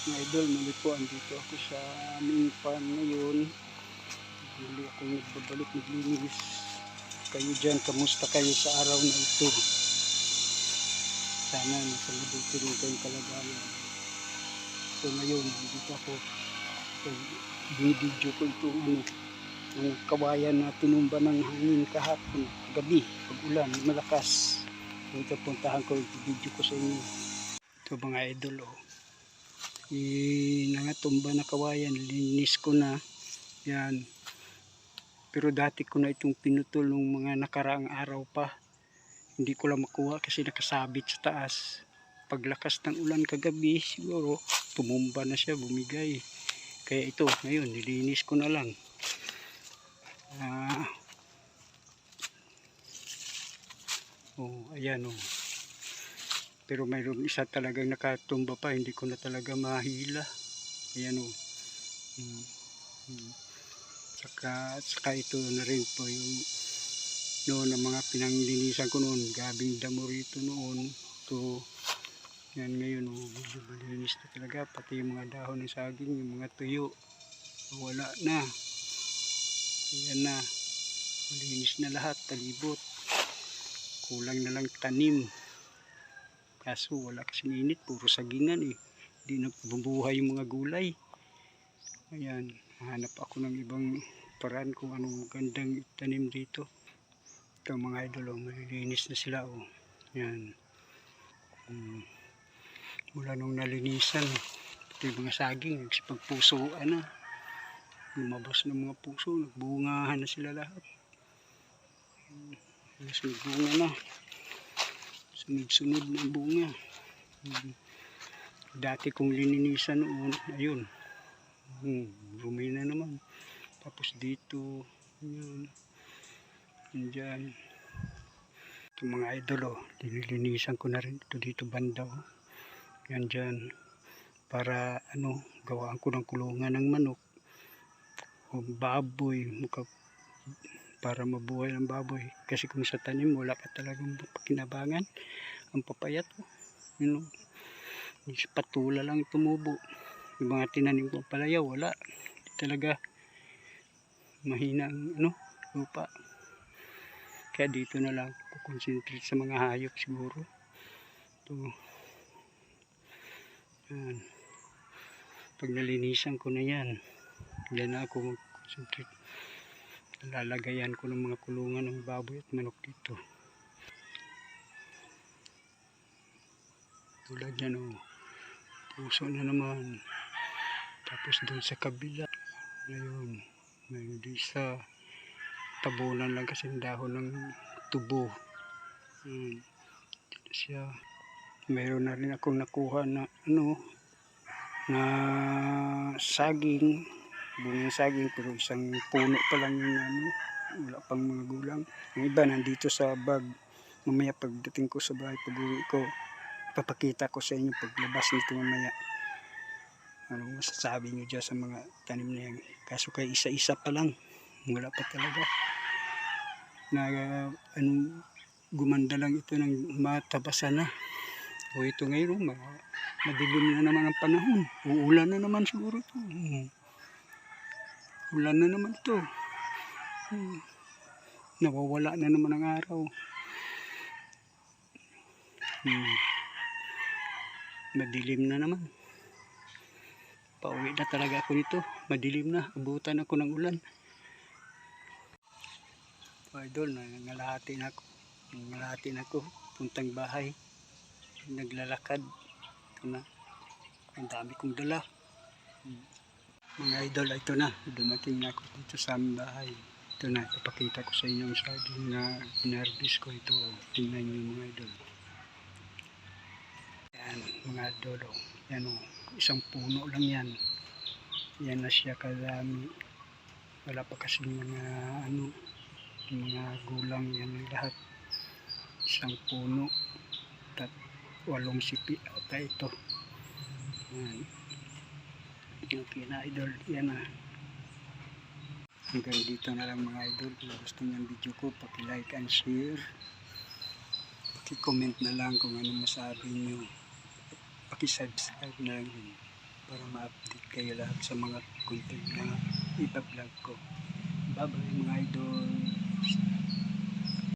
Mga idol, muli po andito ako sa aming farm ngayon. Muli ako nagbabalik, naglinis. Kayo dyan, kamusta kayo sa araw na ito? Sana nasa mabuti rin kayong kalagayan. So ngayon, dito ako. So, binidyo ko itong ang kawayan na tinumba ng hangin kahapon, gabi, pag-ulan, malakas. So ito puntahan ko, video ko sa inyo. Ito mga idol, nangatumba na kawayan, linis ko na yan, pero dati ko na itong pinutol nung mga nakaraang araw pa. Hindi ko lang makuha kasi nakasabit sa taas. Paglakas ng ulan kagabi siguro tumumba na siya, bumigay. Kaya ito ngayon nilinis ko na lang. Ayan. Pero mayroon isa talagang nakatumba pa, hindi ko na talaga mahila. Ayan Saka ito na rin po yung noon ang mga pinanglinisan ko noon, gabing damo rito noon. Ito, yan ngayon medyo malinis na talaga, pati yung mga dahon ng saging, yung mga tuyo, wala na. Yan na, malinis na lahat, talibot. Kulang na lang tanim. Kaso wala kasing init, puro sagingan Hindi na bumubuhay yung mga gulay. Ayan, hanap ako ng ibang paraan kung anong gandang tanim dito. Ito mga idol, malilinis na sila Ayan. Mula nung nalinisan, ito yung mga saging, nagsipagpusoan na. Lumabas ng mga puso, nagbungahan na sila lahat. Nagbunga na. Sunod-sunod na bunga. Dati kong lininisan noon, ayun. Rumi na naman. Tapos dito, yan. Diyan. Ito mga idol, nililinisan ko na rin ito dito banda Yan dyan. Para gawaan ko ng kulungan ng manok o baboy, para mabuhay ang baboy. Kasi kung sa tanim wala ka talagang pakinabangan, ang papayat patula lang tumubo. Yung mga tinanim ko palaya, wala talaga, mahina ang lupa. Kaya dito na lang concentrate sa mga hayop siguro. Ito. Yan. Pag nalinisan ko na yan, na ako mag-concentrate. Lalagayan ko ng mga kulungan ng baboy at manok dito. Tulad yan puso na naman. Tapos dun sa kabila, ngayon may isa tabunan lang kasi dahon ng tubo. Siya. Mayroon na rin akong nakuha na na saging, bungang saging, pero isang puno pa lang yung wala pang mga gulang. Yung iba nandito sa bag. Mamaya pagdating ko sa bahay, pag-uwi ko, papakita ko sa inyo paglabas nito mamaya. Anong masasabi nyo dyan sa mga tanim na yan? Kaso kay isa-isa pa lang, wala pa talaga na gumanda lang ito ng matabasan na. Ito ngayon madilim na naman ang panahon, uulan na naman siguro ito. Ulan na naman ito. Nawawala na naman ang araw. Madilim na naman. Pauwi na talaga ako nito. Madilim na. Abutan ako ng ulan. Idol, nangalahati na ako. Puntang bahay. Naglalakad. Ito na. Ang dami kong dala. Mga idol, ito na. Dumating na ako dito sa aming bahay. Ito na. Ipapakita ko sa inyo ang saging na inarbis ko ito. Tingnan nyo mga idol. Yan mga idol. Yan isang puno lang yan. Yan na siya kadami. Wala pa kasi mga gulang yan lahat. Isang puno at 8 sipi ata ito. Yan. Okay na idol. Yan na. Hanggang dito na lang mga idol. Kung gusto nyo ang video ko, paki-like and share. Paki-comment na lang kung ano masabi nyo. Paki-subscribe na lang. para ma-update kayo lahat sa mga content na ipa-vlog ko. Bye bye mga idol.